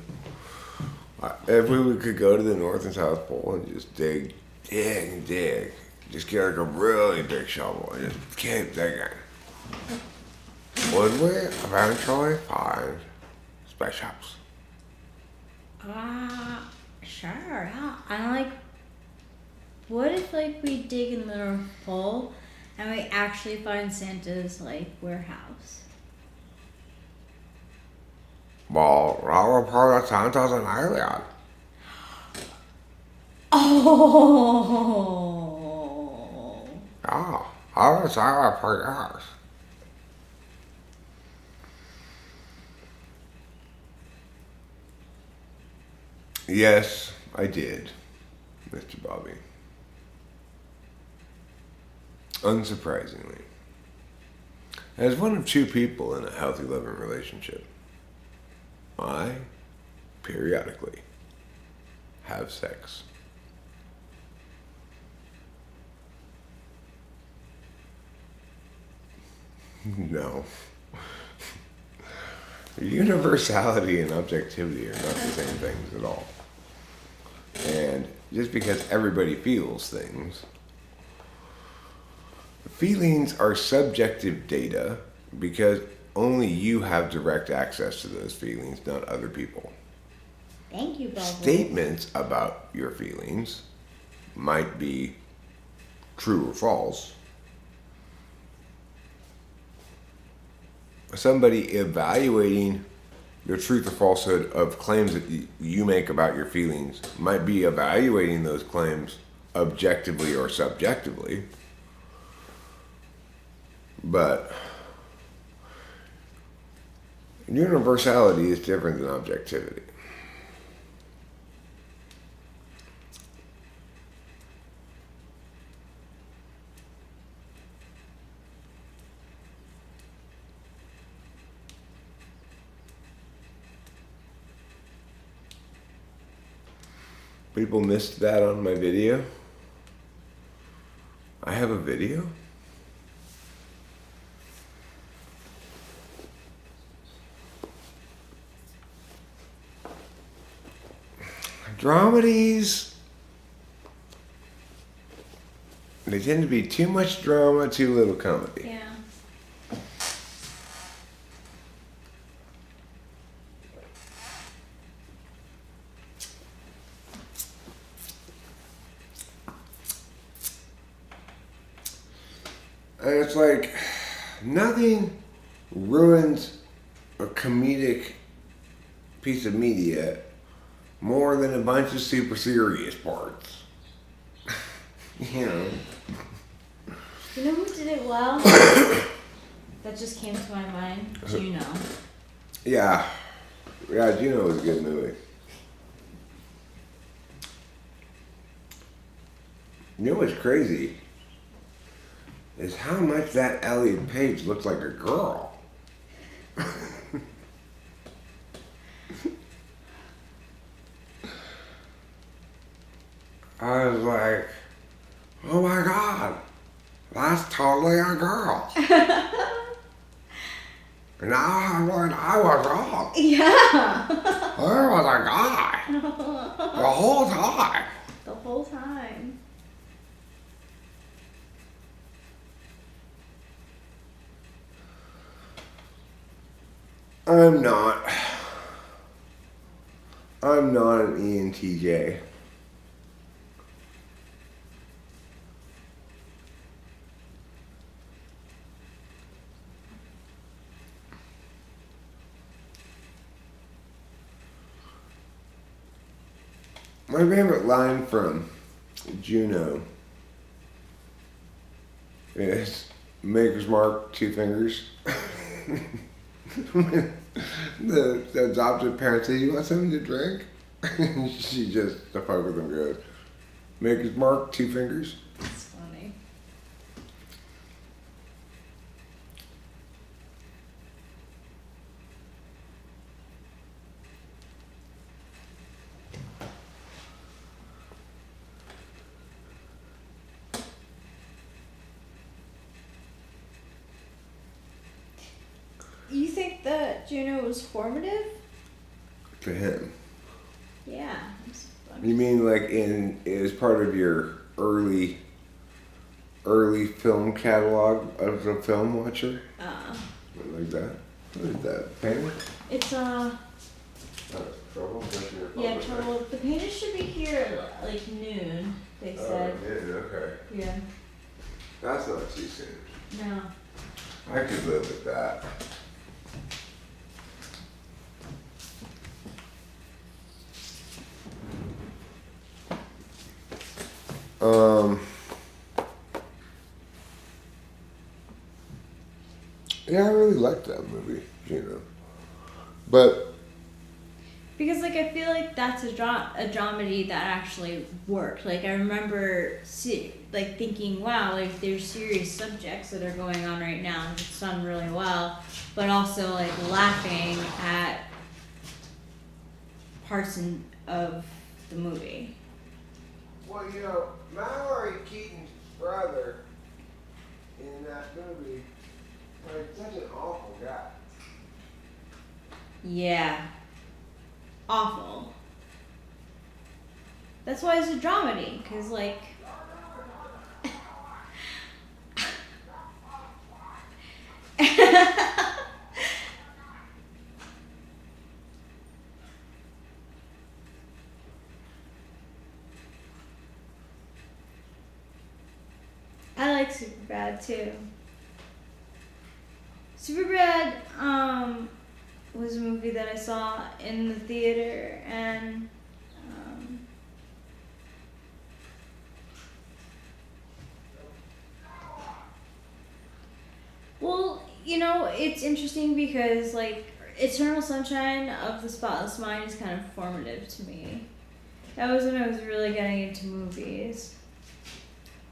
If we could go to the North and South Pole and just dig. Just get like a really big shovel and just keep digging. Would we eventually find spaceships? Sure. Yeah. I'm like, what if like we dig in the North Pole and we actually find Santa's like warehouse? Well, that would put Santa's an alien. Oh. I was out for years. Yes, I did, Mr. Bobby. Unsurprisingly. As one of two people in a healthy, loving relationship, I periodically have sex. No. Universality and objectivity are not the same things at all. And just because everybody feels things, feelings are subjective data because only you have direct access to those feelings, not other people. Thank you, Bubbles. Statements about your feelings might be true or false. Somebody evaluating the truth or falsehood of claims that you make about your feelings might be evaluating those claims objectively or subjectively. But universality is different than objectivity. People missed that on my video. I have a video? Dramedies, they tend to be too much drama, too little comedy. Yeah. And it's like, nothing ruins a comedic piece of media more than a bunch of super serious parts. You know. You know who did it well? That just came to my mind. Juno. Yeah. Yeah, Juno was a good movie. You know what's crazy? Is how much that Elliot Page looks like a girl. I was like, oh my God, that's totally a girl. And now I was wrong. Yeah. There was a guy the whole time. The whole time. I'm not an ENTJ. My favorite line from Juno is Maker's Mark, 2 fingers. the adopted parent says, you want something to drink? She just, the fuck with them goes, Maker's Mark, 2 fingers. That's funny. You think that Juno was formative? To him. Yeah. You mean like as part of your early film catalog as a film watcher? Like that? What is that? Painter? It's Trouble? yeah, trouble. The painters should be here like noon, they said. Yeah, okay. Yeah. That's not too soon. No. I could live with that. Yeah, I really liked that movie, you know. But Because like I feel like that's a dramedy that actually worked. Like I remember like thinking, wow, like there's serious subjects that are going on right now. And it's done really well, but also like laughing at parts of the movie. well, you know, Mallory Keaton's brother in that movie, like such an awful guy. Yeah. Awful. That's why it's a dramedy, because like I like Superbad too. Superbad was a movie that I saw in the theater, and well, you know, it's interesting because like Eternal Sunshine of the Spotless Mind is kind of formative to me. That was when I was really getting into movies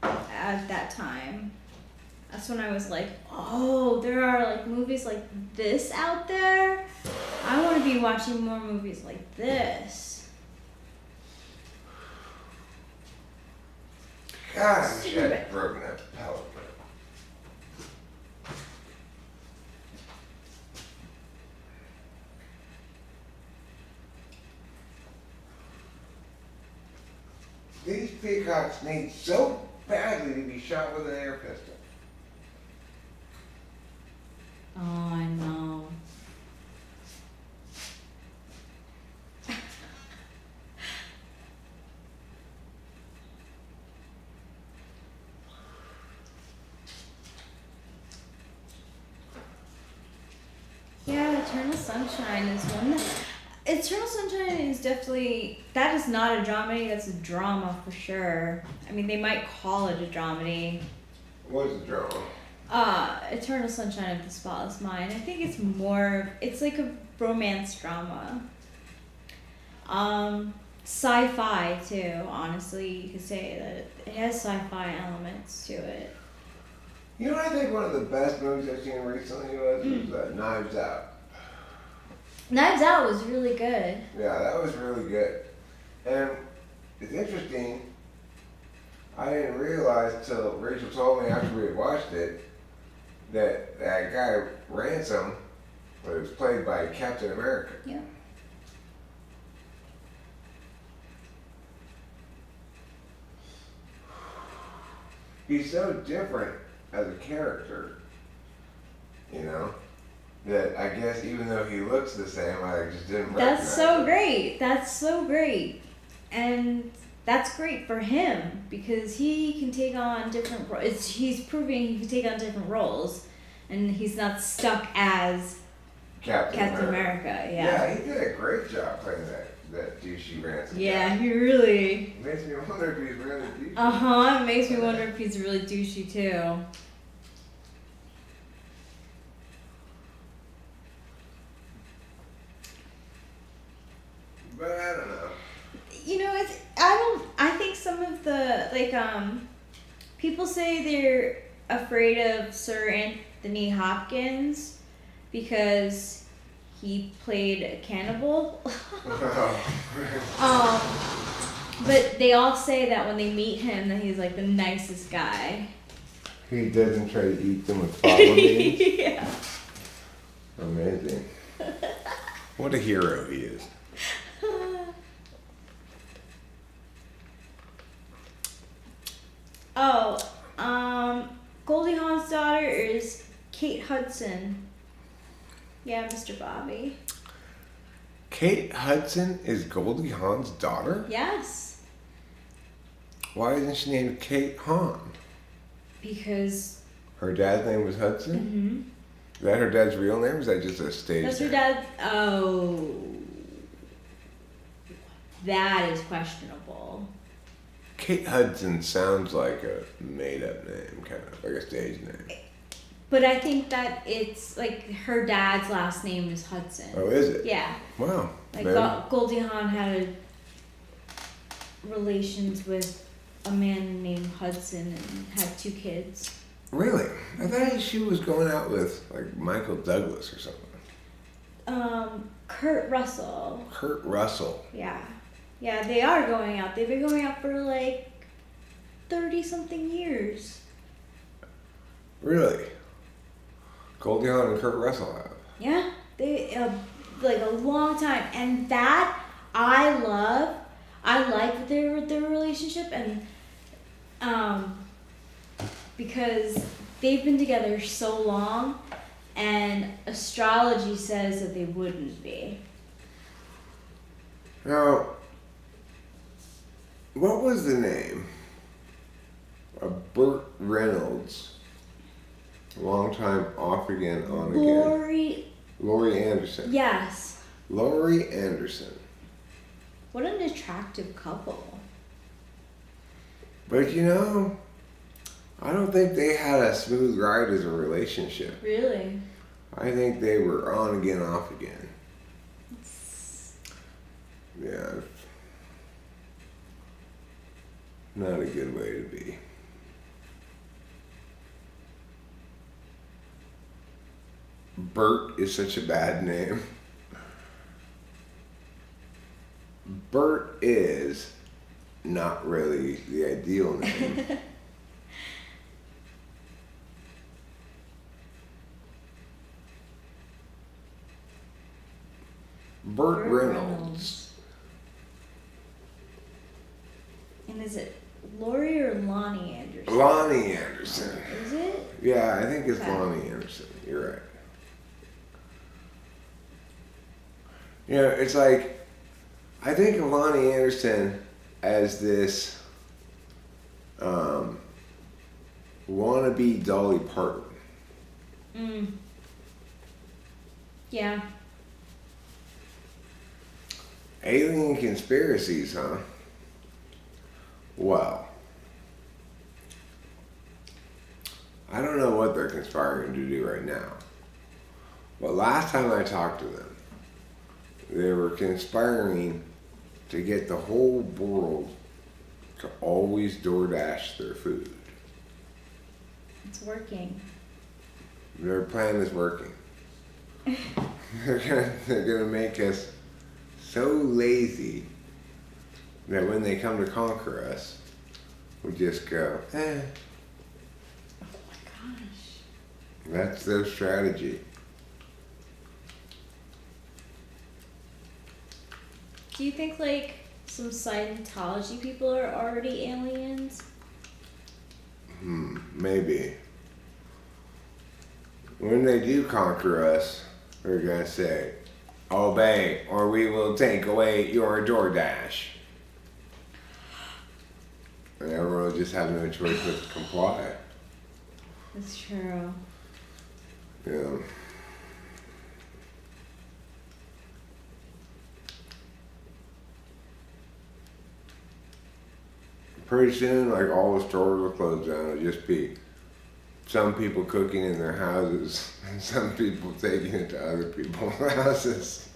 at that time. That's when I was like, oh, there are like movies like this out there. I want to be watching more movies like this. God, I wish I had broken that pellet. These peacocks need so badly to be shot with an air pistol. Oh, I know. Yeah, Eternal Sunshine is one that. Eternal Sunshine is definitely. That is not a dramedy, that's a drama for sure. I mean, they might call it a dramedy. What's the drama? Eternal Sunshine of the Spotless Mind. I think it's more. It's like a romance drama. Sci-fi too. Honestly, you could say that it has sci-fi elements to it. You know what I think one of the best movies I've seen recently was Knives Out. Knives Out was really good. Yeah, that was really good. And it's interesting, I didn't realize till Rachel told me after we had watched it that that guy Ransom was played by Captain America. Yeah. He's so different as a character, you know, that I guess even though he looks the same, I just didn't recognize That's so him. great. That's so great. And that's great for him because he can take on different roles. He's proving he can take on different roles and he's not stuck as Captain America. Yeah, he did a great job playing that douchey Ransom. Yeah, guy. he really. It makes me wonder if he's really douchey. It makes me wonder if he's really douchey too. But I don't know. You know, I think some of the people say they're afraid of Sir Anthony Hopkins because he played a cannibal. But they all say that when they meet him that he's like the nicest guy. He doesn't try to eat them with fava beans. Yeah. Amazing. What a hero he is. Goldie Hawn's daughter is Kate Hudson. Yeah, Mr. Bobby. Kate Hudson is Goldie Hawn's daughter? Yes. Why isn't she named Kate Hawn? Because. Her dad's name was Hudson? Mm-hmm. Is that her dad's real name or is that just a stage That's name? her dad. Oh. That is questionable. Kate Hudson sounds like a made-up name, kind of like a stage name. But I think that it's like her dad's last name is Hudson. Oh, is it? Yeah. Wow. Like Man. Goldie Hawn had relations with a man named Hudson and had 2 kids. Really? I thought she was going out with like Michael Douglas or something. Kurt Russell. Kurt Russell. Yeah. Yeah, they are going out. They've been going out for like 30 something years. Really? Goldie Hawn and Kurt Russell have. Yeah. They like a long time. And that I love. I like their relationship and because they've been together so long and astrology says that they wouldn't be. Now, what was the name of Burt Reynolds? A long time off again, on again. Laurie Anderson. Yes. Laurie Anderson. What an attractive couple. But you know, I don't think they had a smooth ride as a relationship. Really? I think they were on again, off again. Yeah. Not a good way to be. Bert is such a bad name. Bert is not really the ideal name. Burt Reynolds. And is it Lori or Lonnie Anderson? Lonnie Anderson. Is it? Yeah, I think it's Okay. Lonnie Anderson. You're right. You know, it's like, I think of Lonnie Anderson as this wannabe Dolly Parton. Yeah. Alien conspiracies, huh? Well, I don't know what they're conspiring to do right now. But last time I talked to them, they were conspiring to get the whole world to always DoorDash their food. It's working. Their plan is working. They're gonna make us so lazy that when they come to conquer us, we just go, eh. Oh my gosh. That's their strategy. Do you think like some Scientology people are already aliens? Maybe. When they do conquer us, they're gonna say, obey or we will take away your DoorDash. And everyone will just have no choice but to comply. That's true. Yeah. Pretty soon, like all the stores will close down. It'll just be some people cooking in their houses and some people taking it to other people's houses.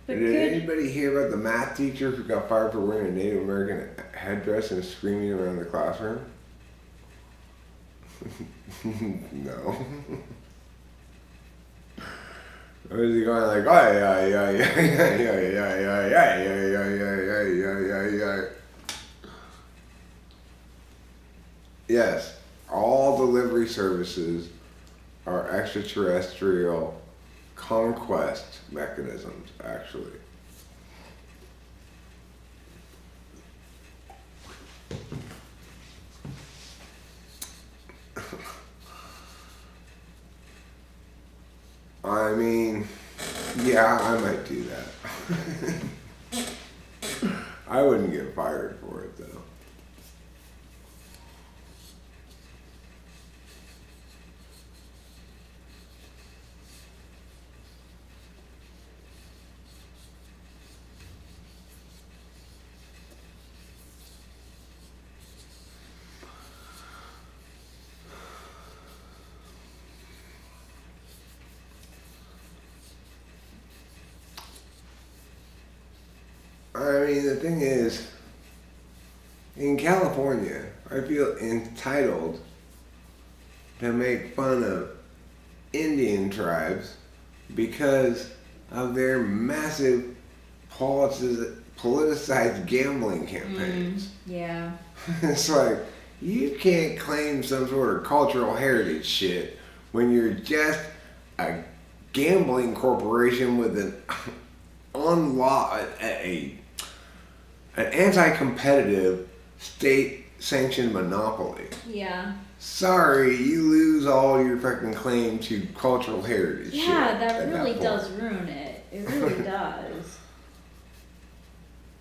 But Did could anybody hear about the math teacher who got fired for wearing a Native American headdress and screaming around the classroom? No. Or is he going like, oh yeah, yeah, yeah, yeah, yeah, yeah, yeah, yeah, yeah, yeah, yeah, yeah, yeah. Yes, all delivery services are extraterrestrial conquest mechanisms, actually. I mean, yeah, I might do that. I wouldn't get fired for it, though. I mean, the thing is, in California, I feel entitled to make fun of Indian tribes because of their massive politicized gambling campaigns. Yeah. It's like, you can't claim some sort of cultural heritage shit when you're just a gambling corporation with an an anti-competitive state-sanctioned monopoly. Yeah. Sorry, you lose all your fucking claim to cultural heritage. Yeah, shit that at really point. does ruin it. It really does.